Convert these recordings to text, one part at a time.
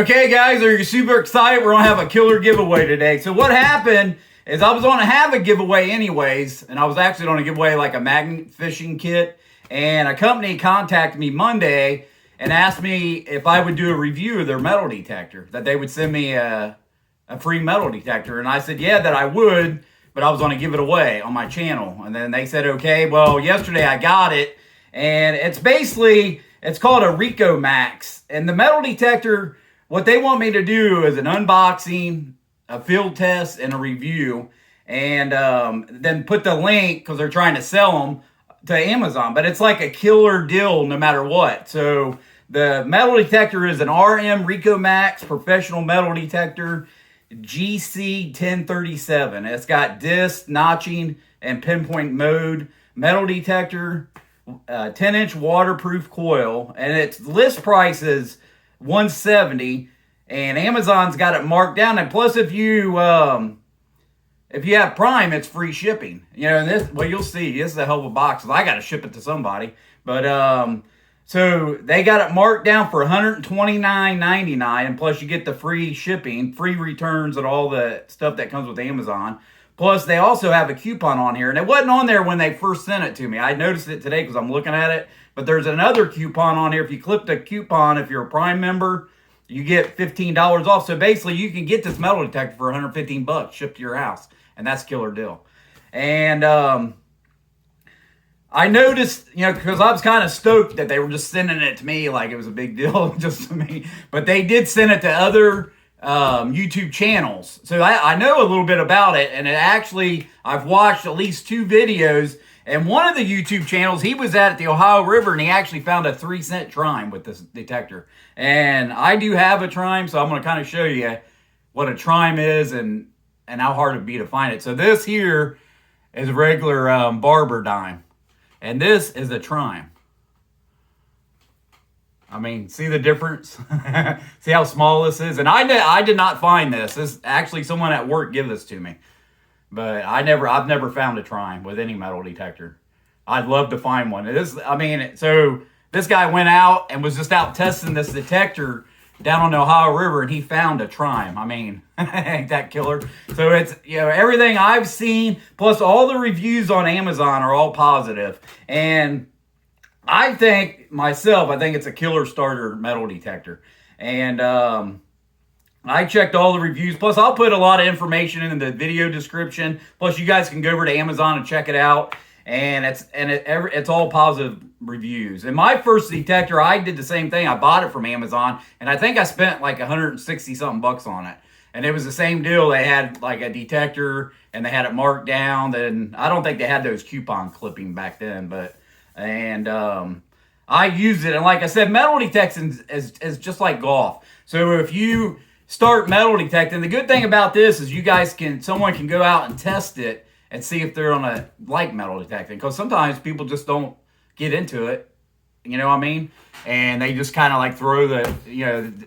Okay, guys, are you super excited? We're going to have a killer giveaway today. So what happened is I was going to have a giveaway anyways, and I was actually going to give away like a magnet fishing kit. And a company contacted me Monday and asked me if I would do a review of their metal detector, that they would send me a free metal detector. And I said, yeah, that I would, but I was going to give it away on my channel. And then they said, okay, well, yesterday I got it. And it's called a RICOMAX. And the metal detector, what they want me to do is an unboxing, a field test, and a review. And then put the link, because they're trying to sell them, to Amazon. But it's like a killer deal no matter what. So the metal detector is an RM RICOMAX professional metal detector, GC-1037. It's got disc, notching, and pinpoint mode. Metal detector, 10-inch waterproof coil, and its list price is $170, and Amazon's got it marked down. And plus, if you have Prime, it's free shipping. You know, and this, well, you'll see. This is a hell of a box. I got to ship it to somebody, but so they got it marked down for $129.99, and plus you get the free shipping, free returns, and all the stuff that comes with Amazon. Plus, they also have a coupon on here, and it wasn't on there when they first sent it to me. I noticed it today because I'm looking at it, but there's another coupon on here. If you click the coupon, if you're a Prime member, you get $15 off. So basically, you can get this metal detector for $115 shipped to your house, and that's a killer deal. And I noticed, you know, because I was kind of stoked that they were just sending it to me like it was a big deal just to me, but they did send it to other YouTube channels. So I know a little bit about it, and I've watched at least 2 videos, and one of the YouTube channels, he was at the Ohio River, and he actually found a 3-cent trime with this detector. And I do have a trime, so I'm going to kind of show you what a trime is and how hard it'd be to find it. So this here is a regular barber dime, and this is a trime. I mean, see the difference? See how small this is? And I did not find this. This actually someone at work gave this to me. But I've never found a trime with any metal detector. I'd love to find one. So this guy went out and was just out testing this detector down on the Ohio River, and he found a trime. I mean, ain't that killer? So it's, you know, everything I've seen, plus all the reviews on Amazon are all positive. And I think it's a killer starter metal detector. And I checked all the reviews. Plus, I'll put a lot of information in the video description. Plus, you guys can go over to Amazon and check it out. And it's all positive reviews. And my first detector, I did the same thing. I bought it from Amazon, and I think I spent like 160 something bucks on it. And it was the same deal. They had like a detector, and they had it marked down. Then I don't think they had those coupon clipping back then, but. And I used it, and like I said, metal detecting is just like golf. So if you start metal detecting, the good thing about this is someone can go out and test it and see if they're on a like metal detecting, because sometimes people just don't get into it, you know what I mean? And they just kind of like throw the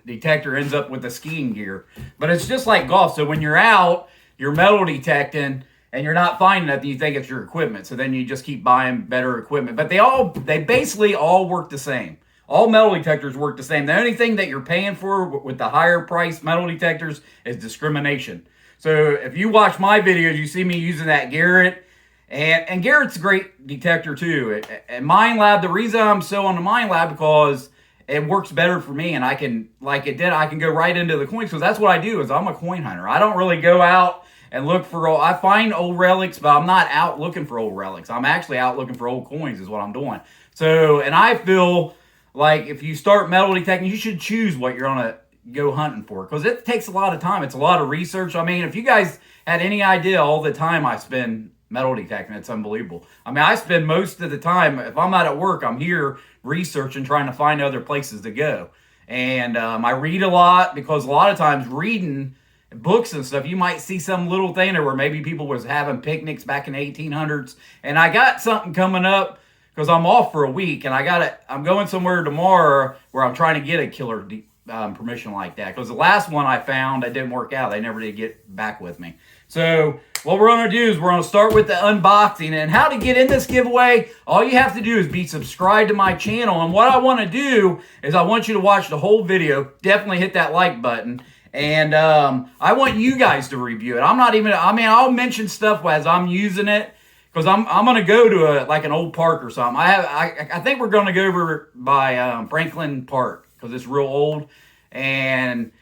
detector ends up with the skiing gear. But it's just like golf. So when you're out, you're metal detecting, and you're not finding nothing, you think it's your equipment. So then you just keep buying better equipment. But they basically all work the same. All metal detectors work the same. The only thing that you're paying for with the higher price metal detectors is discrimination. So if you watch my videos, you see me using that Garrett. And Garrett's a great detector too. And Mine Lab, the reason I'm so on the Mine Lab, because it works better for me. And I can go right into the coins, because that's what I do, is I'm a coin hunter. I don't really go out and look for I find old relics, but I'm not out looking for old relics. I'm actually out looking for old coins is what I'm doing. So, and I feel like if you start metal detecting, you should choose what you're going to go hunting for, because it takes a lot of time. It's a lot of research. I mean, if you guys had any idea all the time I spend metal detecting, it's unbelievable. I mean, I spend most of the time, if I'm not at work, I'm here researching, trying to find other places to go. And I read a lot, because a lot of times reading books and stuff, you might see some little thing there where maybe people was having picnics back in the 1800s. And I got something coming up, because I'm off for a week, and I'm going somewhere tomorrow where I'm trying to get a killer permission like that. Because the last one I found, that didn't work out. They never did get back with me. So what we're going to do is we're going to start with the unboxing. And how to get in this giveaway, all you have to do is be subscribed to my channel. And what I want to do is I want you to watch the whole video. Definitely hit that like button. And I want you guys to review it. I'm not even, I mean, I'll mention stuff as I'm using it. Because I'm going to go to like an old park or something. I think we're going to go over by Franklin Park because it's real old. And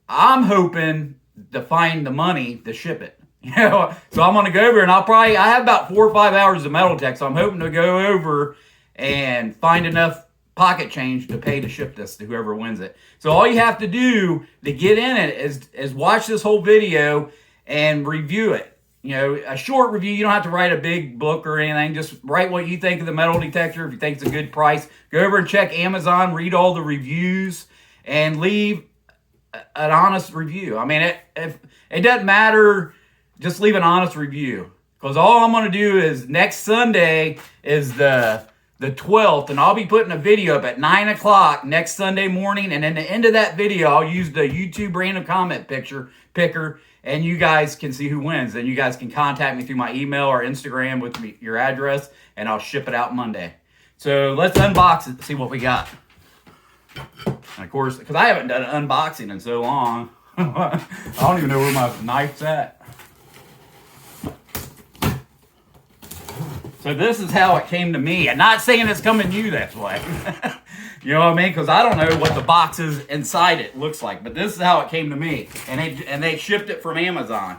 I'm hoping to find the money to ship it. You know, so I'm going to go over and I have about 4 or 5 hours of metal tech. So I'm hoping to go over and find enough pocket change to pay to ship this to whoever wins it. So all you have to do to get in it is watch this whole video and review it. You know, a short review. You don't have to write a big book or anything. Just write what you think of the metal detector. If you think it's a good price, go over and check Amazon, read all the reviews, and leave an honest review. I mean, if it doesn't matter, just leave an honest review. Because all I'm going to do is next Sunday is the 12th, and I'll be putting a video up at 9 o'clock next Sunday morning. And at the end of that video, I'll use the YouTube random comment picker. And you guys can see who wins. And you guys can contact me through my email or Instagram with your address, and I'll ship it out Monday. So let's unbox it to see what we got. And of course, because I haven't done an unboxing in so long, I don't even know where my knife's at. So this is how it came to me. I'm not saying it's coming to you that way. You know what I mean? Because I don't know what the boxes inside it looks like. But this is how it came to me. And they shipped it from Amazon.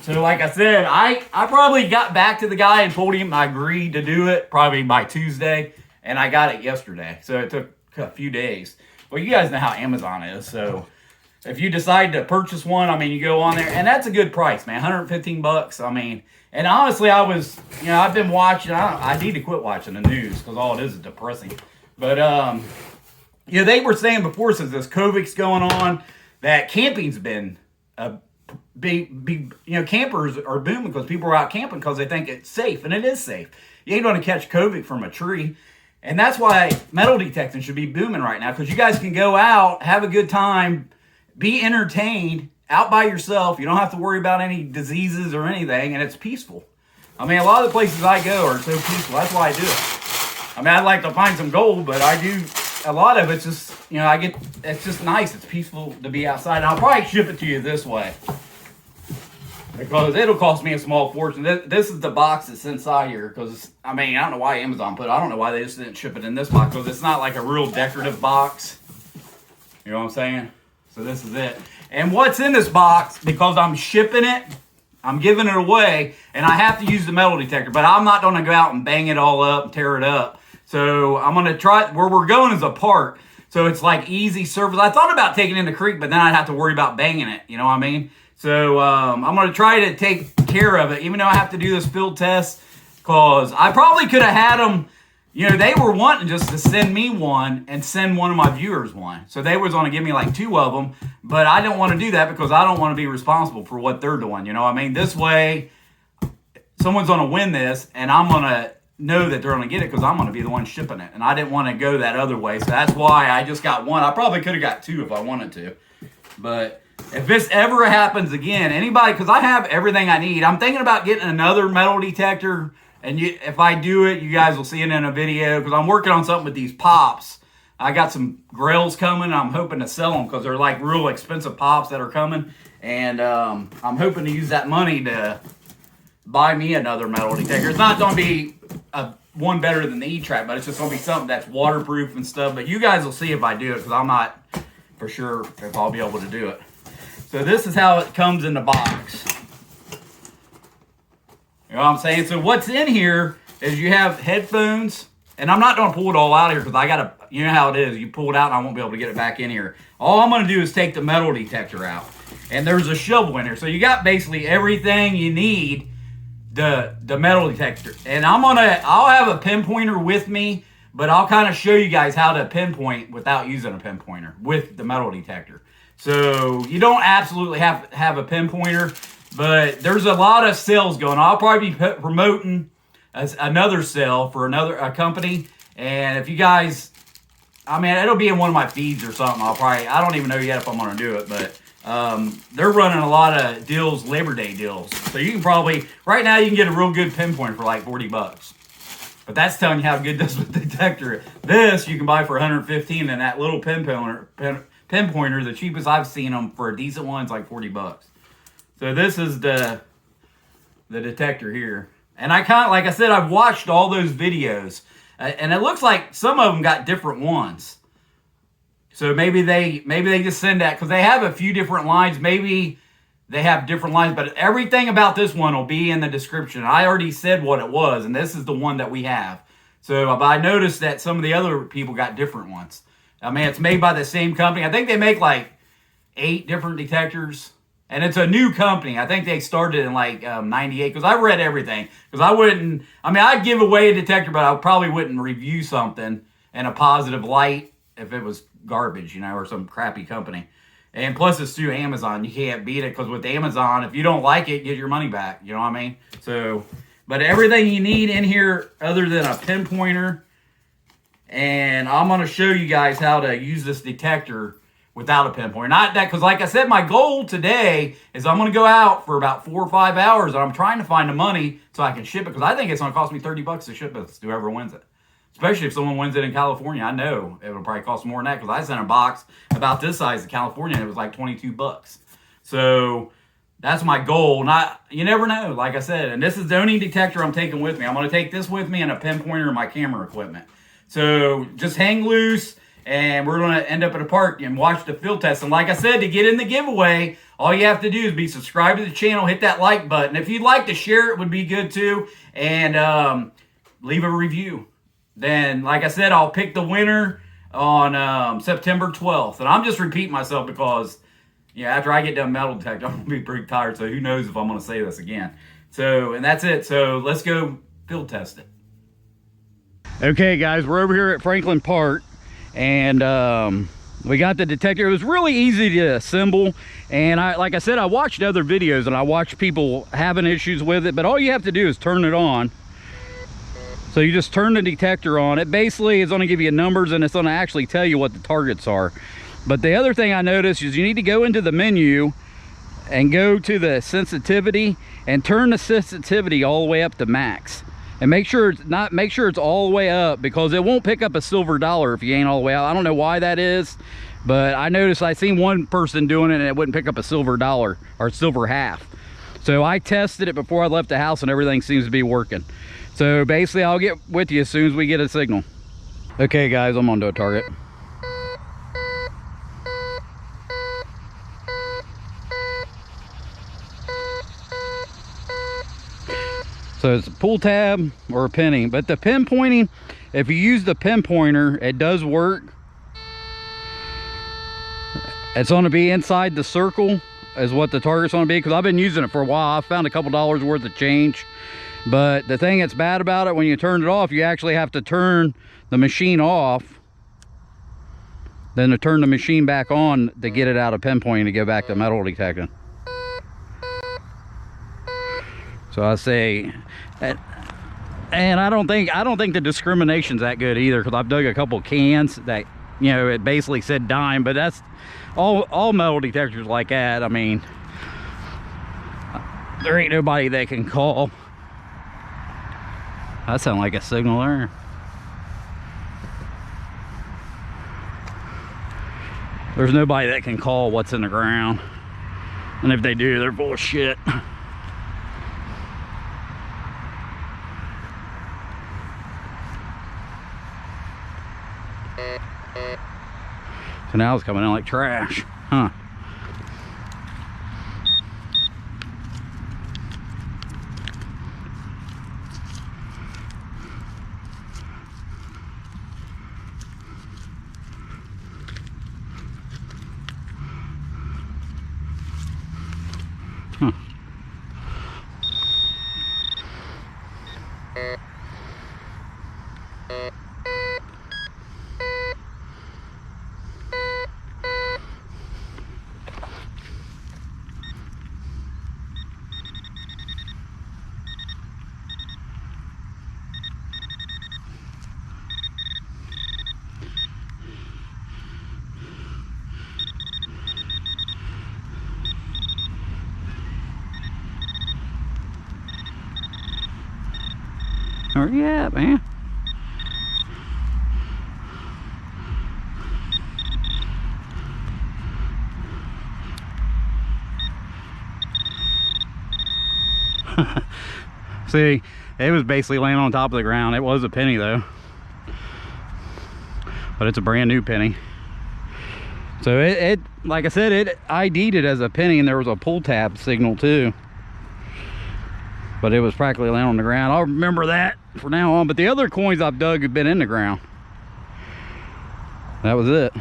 So like I said, I probably got back to the guy and told him I agreed to do it probably by Tuesday. And I got it yesterday. So it took a few days. Well, you guys know how Amazon is. So if you decide to purchase one, I mean, you go on there. And that's a good price, man. 115 bucks. I mean, and honestly, I've been watching, I need to quit watching the news because all it is depressing. But, they were saying before, since this COVID's going on, that camping's been campers are booming because people are out camping because they think it's safe, and it is safe. You ain't going to catch COVID from a tree. And that's why metal detecting should be booming right now, because you guys can go out, have a good time, be entertained, out by yourself. You don't have to worry about any diseases or anything, and it's peaceful. I mean, a lot of the places I go are so peaceful. That's why I do it. I mean, I'd like to find some gold, but I do, a lot of it's just, it's just nice. It's peaceful to be outside. And I'll probably ship it to you this way, because it'll cost me a small fortune. This is the box that's inside here, because, I don't know why Amazon put it. I don't know why they just didn't ship it in this box, because it's not like a real decorative box. You know what I'm saying? So this is it. And what's in this box, because I'm shipping it, I'm giving it away, and I have to use the metal detector, but I'm not going to go out and bang it all up and tear it up. So I'm going to try, where we're going is a park. So it's like easy service. I thought about taking it in the creek, but then I'd have to worry about banging it. You know what I mean? So I'm going to try to take care of it, even though I have to do this field test, because I probably could have had them. They were wanting just to send me one and send one of my viewers one. So they was going to give me like 2 of them, but I don't want to do that because I don't want to be responsible for what they're doing. You know what I mean? This way, someone's going to win this, and I'm going to know that they're going to get it because I'm going to be the one shipping it. And I didn't want to go that other way, so that's why I just got one. I probably could have got 2 if I wanted to. But if this ever happens again, anybody, because I have everything I need. I'm thinking about getting another metal detector. And if I do it, you guys will see it in a video, because I'm working on something with these pops. I got some grails coming. I'm hoping to sell them because they're like real expensive pops that are coming. And I'm hoping to use that money to buy me another metal detector. It's not going to be one better than the E-Trap, but it's just going to be something that's waterproof and stuff. But you guys will see if I do it, because I'm not for sure if I'll be able to do it. So this is how it comes in the box. You know what I'm saying? So what's in here is you have headphones, and I'm not going to pull it all out of here because I got to, you know how it is. You pull it out and I won't be able to get it back in here. All I'm going to do is take the metal detector out, and there's a shovel in here. So you got basically everything you need, the metal detector. And I'll have a pinpointer with me, but I'll kind of show you guys how to pinpoint without using a pinpointer with the metal detector. So you don't absolutely have to have a pinpointer. But there's a lot of sales going on. I'll probably be promoting another sale for a company. And if you guys I mean, it'll be in one of my feeds or something. I don't even know yet if I'm going to do it, but they're running a lot of deals, Labor Day deals. So you can probably, right now you can get a real good pinpoint for like $40. But that's telling you how good this detector is. This you can buy for $115, and that little pinpointer, the cheapest I've seen them for a decent one is like $40. So this is the detector here. And I kind of, like I said, I've watched all those videos. And it looks like some of them got different ones. So maybe they just send that, because they have a few different lines. Maybe they have different lines, but everything about this one will be in the description. I already said what it was, and this is the one that we have. So I noticed that some of the other people got different ones. I mean, it's made by the same company. I think they make like 8 different detectors. And it's a new company. I think they started in like 98, because I read everything. Because I'd give away a detector, but I probably wouldn't review something in a positive light if it was garbage, or some crappy company. And plus it's through Amazon. You can't beat it, because with Amazon, if you don't like it, get your money back. You know what I mean? So, but everything you need in here other than a pinpointer. And I'm going to show you guys how to use this detector without a pinpoint. Not that, because like I said, my goal today is I'm going to go out for about 4 or 5 hours, and I'm trying to find the money so I can ship it, because I think it's going to cost me $30 to ship this to whoever wins it. Especially if someone wins it in California. I know it would probably cost more than that, because I sent a box about this size to California, and it was like $22. So that's my goal. You never know, like I said. And this is the only detector I'm taking with me. I'm going to take this with me and a pinpointer and my camera equipment. So just hang loose. And we're going to end up at a park and watch the field test. And like I said, to get in the giveaway, all you have to do is be subscribed to the channel, hit that like button. If you'd like to share it, would be good too. And leave a review. Then, like I said, I'll pick the winner on September 12th. And I'm just repeating myself because, after I get done metal detector, I'm going to be pretty tired. So who knows if I'm going to say this again. So, and that's it. So let's go field test it. Okay, guys, we're over here at Franklin Park. And we got the detector. It was really easy to assemble, and like I said, I watched other videos and I watched people having issues with it, but all you have to do is turn it on. So you just turn the detector on. It basically is going to give you numbers, and it's going to actually tell you what the targets are. But the other thing I noticed is you need to go into the menu and go to the sensitivity and turn the sensitivity all the way up to max. And make sure it's all the way up, because it won't pick up a silver dollar if you ain't all the way out. I don't know why that is, but I noticed I seen one person doing it and it wouldn't pick up a silver dollar or silver half. So I tested it before I left the house and everything seems to be working. So basically I'll get with you as soon as we get a signal. Okay guys, I'm on to a target. So it's a pull tab or a pinning, but the pinpointing, if you use the pinpointer, it does work. It's going to be inside the circle is what the target's going to be, because I've been using it for a while. I found a couple dollars worth of change. But the thing that's bad about it, when you turn it off, you actually have to turn the machine off, then to turn the machine back on to get it out of pinpointing to go back to metal detecting. So I say, and I don't think the discrimination's that good either, because I've dug a couple cans that, it basically said dime, but that's all metal detectors like that. I mean, there ain't nobody that can call. That sounds like a signal there. There's nobody that can call what's in the ground, and if they do, they're full of shit. So now it's coming in like trash, huh? Where you at, man? See, it was basically laying on top of the ground. It was a penny though, but it's a brand new penny. So it like I said, it ID'd it as a penny, and there was a pull tab signal too, but it was practically laying on the ground. I'll remember that from now on. But the other coins I've dug have been in the ground. That was it.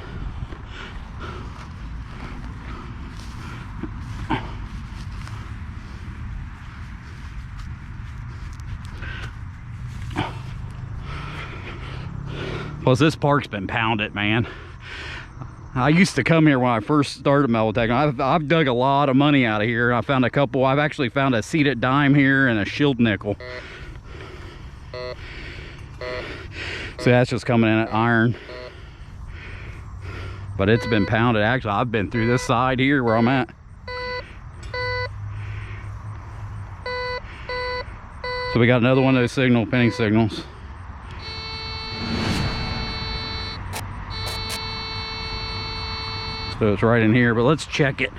Plus, this park's been pounded, man. I used to come here when I first started metal detecting. I've dug a lot of money out of here. I found a couple. I've actually found a seated dime here and a shield nickel. So that's just coming in at iron. But it's been pounded. Actually, I've been through this side here where I'm at. So we got another one of those penny signals. So it's right in here, but let's check it.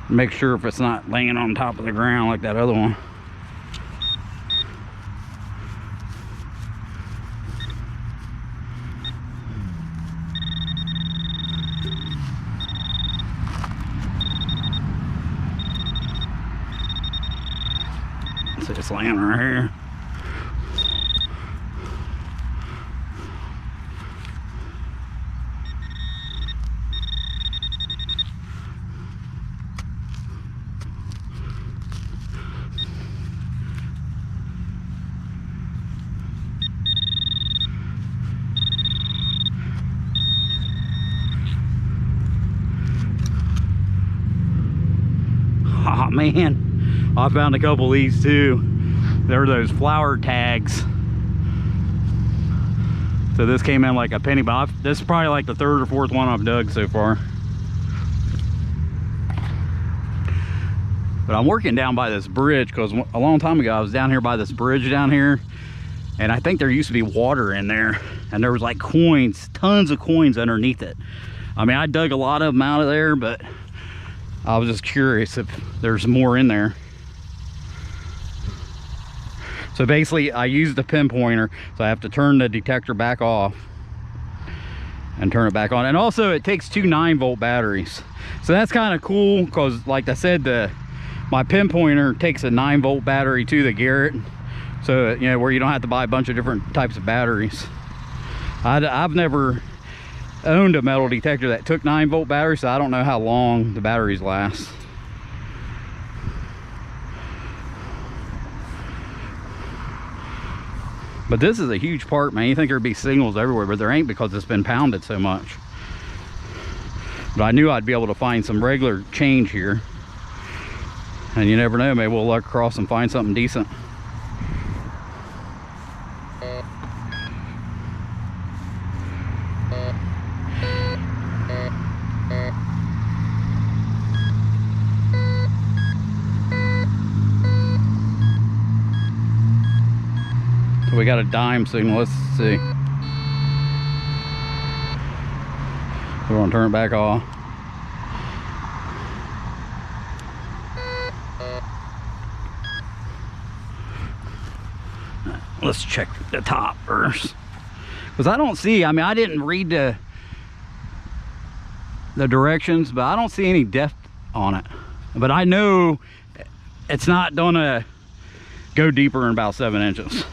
Make sure if it's not laying on top of the ground like that other one. So it's laying right here. Oh man, I found a couple of these too. They're those flower tags. So this came in like a penny, but this is probably like the third or fourth one I've dug so far. But I'm working down by this bridge because a long time ago I was down here by this bridge down here, and I think there used to be water in there, and there was like coins, tons of coins underneath it. I mean, I dug a lot of them out of there, but I was just curious if there's more in there. So basically I used the pinpointer, so I have to turn the detector back off and turn it back on. And also it takes two 9-volt batteries, so that's kind of cool because like I said, my pinpointer takes a 9-volt battery to the Garrett, so you know, where you don't have to buy a bunch of different types of batteries. I've never owned a metal detector that took 9-volt batteries, so I don't know how long the batteries last. But this is a huge park, man. You think there'd be signals everywhere, but there ain't because it's been pounded so much. But I knew I'd be able to find some regular change here, and you never know, maybe we'll look across and find something decent. So we got a dime signal. Let's see. We're gonna turn it back off. Let's check the top first, because I don't see, I mean, I didn't read the directions, but I don't see any depth on it. But I know it's not gonna go deeper than about 7 inches.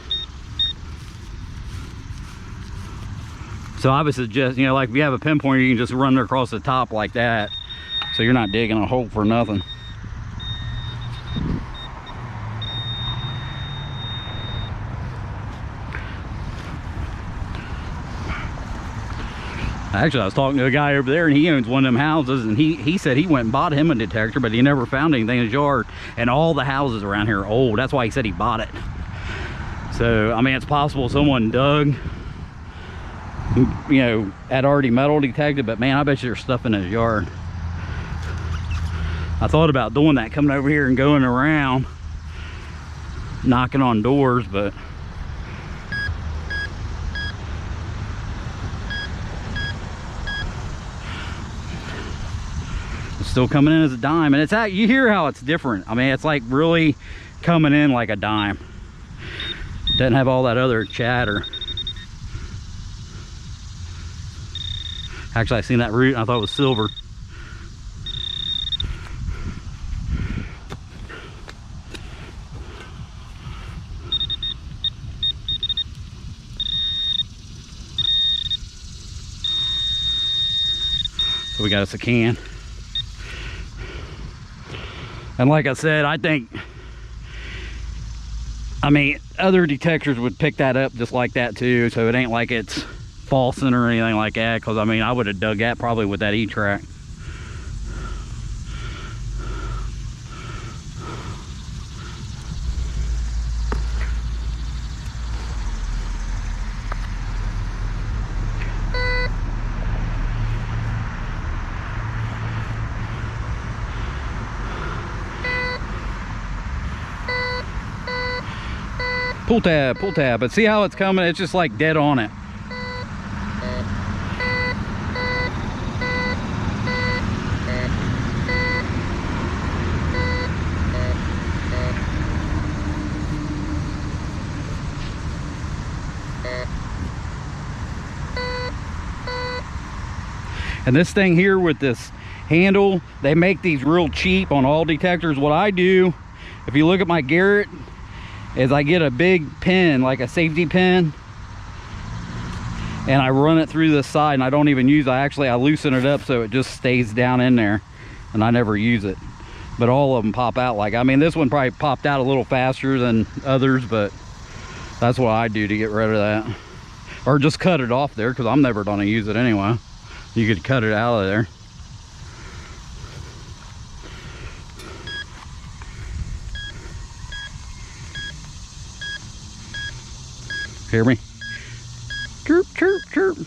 So I would suggest, you know, like if you have a pinpointer, you can just run it across the top like that, so you're not digging a hole for nothing. Actually, I was talking to a guy over there, and he owns one of them houses, and he said he went and bought him a detector, but he never found anything in his yard. And all the houses around here are old. That's why he said he bought it. So, I mean, it's possible someone dug, you know, had already metal detected, but man, I bet you there's stuff in his yard. I thought about doing that, coming over here and going around knocking on doors, but Still coming in as a dime, and it's at, you hear how it's different. I mean, it's like really coming in like a dime. Doesn't have all that other chatter. Actually, I seen that root and I thought it was silver. So we got us a can. And like I said, I think, I mean, other detectors would pick that up just like that too. So it ain't like it's falsing or anything like that. Cause I mean, I would have dug that probably with that E-track. Pull tab, but see how it's coming? It's just like dead on it. And this thing here with this handle, they make these real cheap on all detectors. What I do, if you look at my Garrett, is I get a big pin, like a safety pin, and I run it through the side, and I don't even use it. I loosen it up so it just stays down in there, and I never use it. But all of them pop out. Like, I mean, this one probably popped out a little faster than others, but that's what I do to get rid of that. Or just cut it off there, because I'm never gonna use it anyway. You could cut it out of there. Hear me? Chirp, chirp, chirp.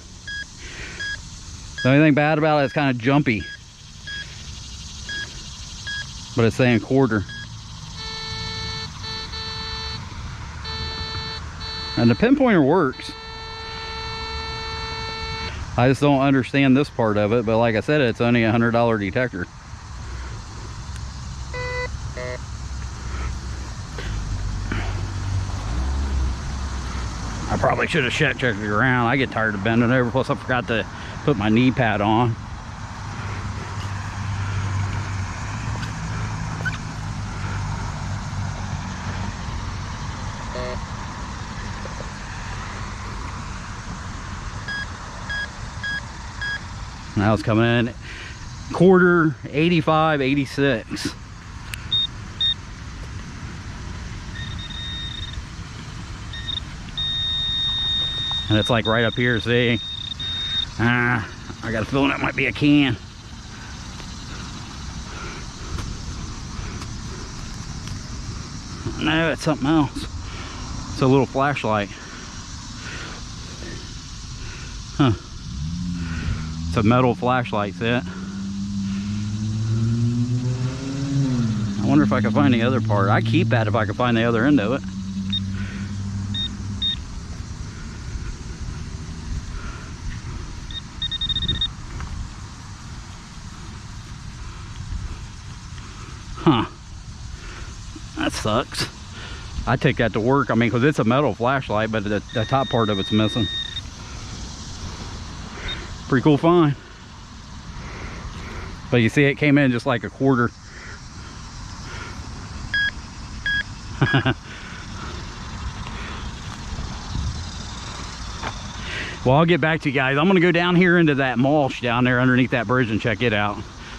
The only thing bad about it is kind of jumpy. But it's saying quarter. And the pinpointer works. I just don't understand this part of it, but like I said, it's only a $100 detector. I probably should have checked it around. I get tired of bending over, plus I forgot to put my knee pad on. Now it's coming in quarter, 85, 86. And it's like right up here, see? I got a feeling that might be a can. No, it's something else. It's a little flashlight. Huh. It's a metal flashlight set. I wonder if I can find the other part. I keep that if I can find the other end of it. Huh. That sucks. I take that to work. I mean, because it's a metal flashlight, but the top part of it's missing. Pretty cool find. But you see, it came in just like a quarter. Well, I'll get back to you guys. I'm going to go down here into that mulch down there underneath that bridge and check it out.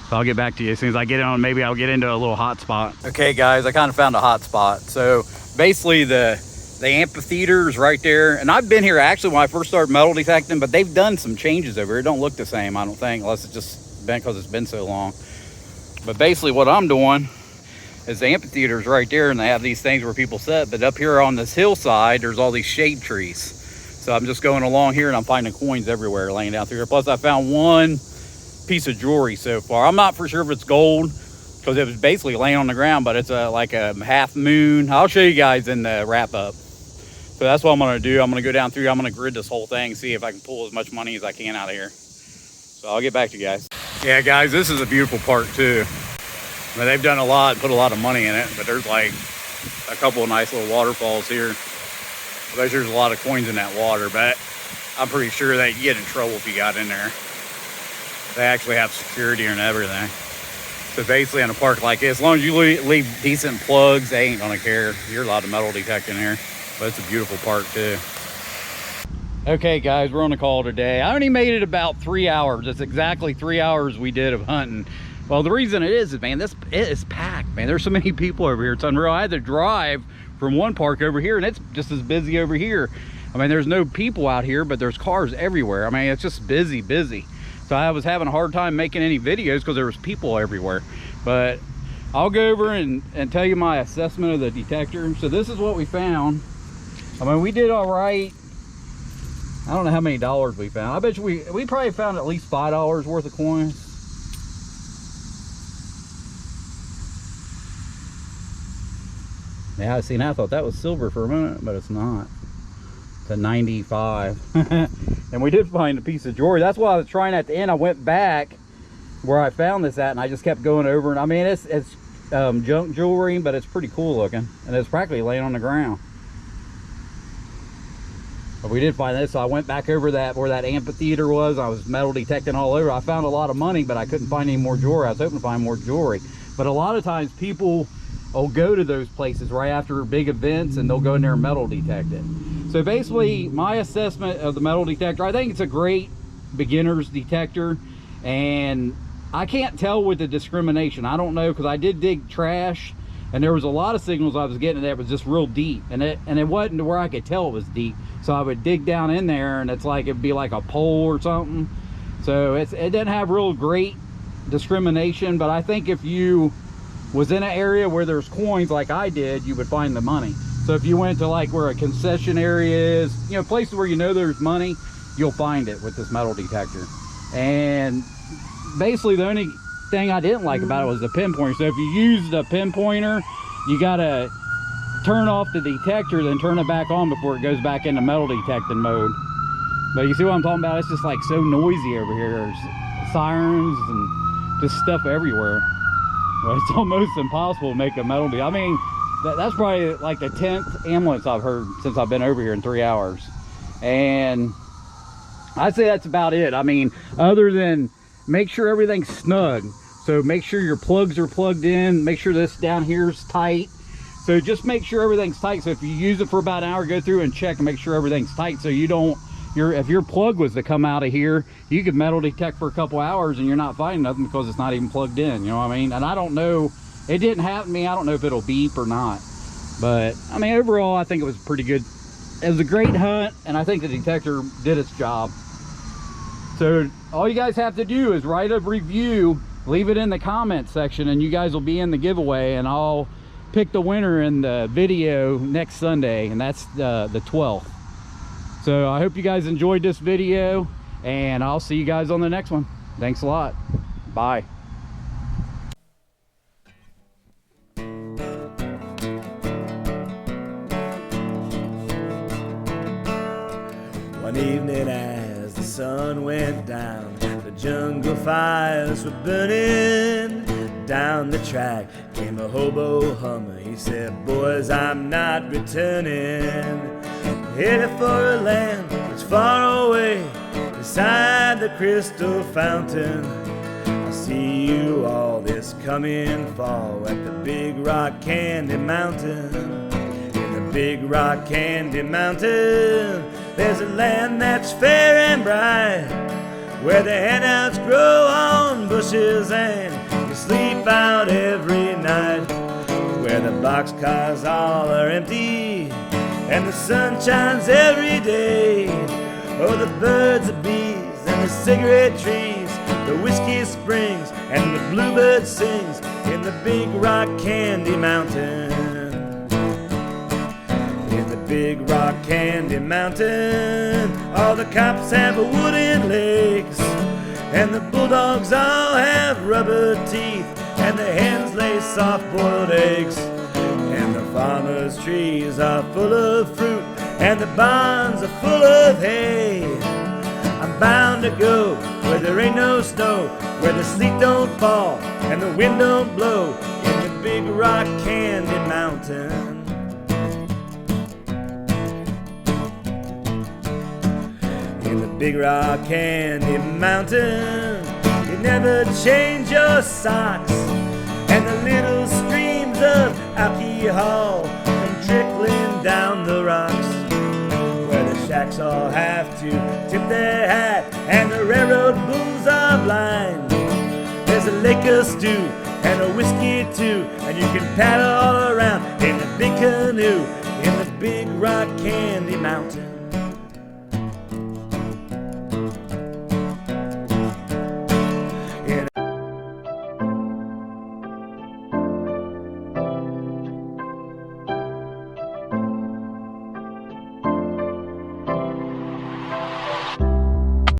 So I'll get back to you as soon as I get on. Maybe I'll get into a little hot spot. Okay, guys, I kind of found a hot spot. So basically the amphitheater is right there. And I've been here actually when I first started metal detecting, but they've done some changes over here. It don't look the same, I don't think, unless it's just been because it's been so long. But basically what I'm doing is the amphitheater is right there, and they have these things where people sit. But up here on this hillside, there's all these shade trees. So I'm just going along here and I'm finding coins everywhere laying down through here. Plus I found one piece of jewelry so far. I'm not for sure if it's gold because it was basically laying on the ground, but it's like a half moon. I'll show you guys in the wrap up. So that's what I'm going to do. I'm going to go down through. I'm going to grid this whole thing, see if I can pull as much money as I can out of here. So I'll get back to you guys. Yeah, guys, this is a beautiful park too. I mean, they've done a lot, put a lot of money in it, but there's like a couple of nice little waterfalls here. I bet there's a lot of coins in that water, but I'm pretty sure that you get in trouble if you got in there. They actually have security and everything. So basically in a park like this, as long as you leave decent plugs, they ain't gonna care. You're allowed to metal detect in here, but it's a beautiful park too. Okay guys, we're on the call today. I only made it about 3 hours. It's exactly 3 hours we did of hunting. Well, the reason it is, man, it is packed, man. There's so many people over here. It's unreal. I had to drive from one park over here, and it's just as busy over here. I mean, there's no people out here, but there's cars everywhere. I mean, it's just busy. So I was having a hard time making any videos because there was people everywhere. But I'll go over and tell you my assessment of the detector. So this is what we found. I mean, we did all right. I don't know how many dollars we found. I bet you we probably found at least $5 worth of coins. Yeah, see, now I thought that was silver for a minute, but it's not. It's a 95. And we did find a piece of jewelry. That's why I was trying at the end. I went back where I found this at, and I just kept going over. And I mean, it's junk jewelry, but it's pretty cool looking, and it's practically laying on the ground. But we did find this, so I went back over that where that amphitheater was. I was metal detecting all over. I found a lot of money, but I couldn't find any more jewelry. I was hoping to find more jewelry. But a lot of times people will go to those places right after big events, and they'll go in there and metal detect it. So basically, my assessment of the metal detector, I think it's a great beginner's detector, and I can't tell with the discrimination. I don't know, because I did dig trash, and there was a lot of signals I was getting that was just real deep, and it wasn't to where I could tell it was deep. So I would dig down in there, and it's like it'd be like a pole or something. So it didn't have real great discrimination, but I think if you was in an area where there's coins like I did, you would find the money. So if you went to like where a concession area is, you know, places where you know there's money, you'll find it with this metal detector. And basically the only thing I didn't like about it was the pinpointer. So if you use the pinpointer, you gotta turn off the detector, then turn it back on before it goes back into metal detecting mode. But you see what I'm talking about? It's just like so noisy over here. There's sirens and just stuff everywhere. Well, it's almost impossible to make a metal detector. I mean, that's probably like the 10th ambulance I've heard since I've been over here in 3 hours. And I'd say that's about it. I mean, other than make sure everything's snug. So make sure your plugs are plugged in. Make sure this down here is tight. So just make sure everything's tight. So if you use it for about an hour, go through and check and make sure everything's tight. So you don't, if your plug was to come out of here, you could metal detect for a couple hours and you're not finding nothing because it's not even plugged in. You know what I mean? And I don't know, it didn't happen to me. I don't know if it'll beep or not. But I mean, overall, I think it was pretty good. It was a great hunt, and I think the detector did its job. So all you guys have to do is write a review, leave it in the comment section, and you guys will be in the giveaway, and I'll pick the winner in the video next Sunday, and that's the 12th. So I hope you guys enjoyed this video, and I'll see you guys on the next one. Thanks a lot. Bye. One evening as the sun went down, the jungle fires were burning. Down the track came a hobo hummer. He said, "Boys, I'm not returning. Headed for a land that's far away, beside the crystal fountain. I see you all this coming fall at the Big Rock Candy Mountain. In the Big Rock Candy Mountain, there's a land that's fair and bright, where the handouts grow on bushes and you sleep out every night, where the boxcars all are empty and the sun shines every day. Oh, the birds, the bees, and the cigarette trees, the whiskey springs, and the bluebird sings in the Big Rock Candy Mountain. In the Big Rock Candy Mountain, all the cops have wooden legs, and the bulldogs all have rubber teeth, and the hens lay soft-boiled eggs, and the farmers' trees are full of fruit, and the barns are full of hay. I'm bound to go where there ain't no snow, where the sleet don't fall and the wind don't blow, in the Big Rock Candy Mountain. In the Big Rock Candy Mountain, you never change your socks, and the little streams of alcohol come trickling down the rocks, where the shacks all have to tip their hat and the railroad booms are blind. There's a lake of stew and a whiskey too, and you can paddle all around in the big canoe in the Big Rock Candy Mountain.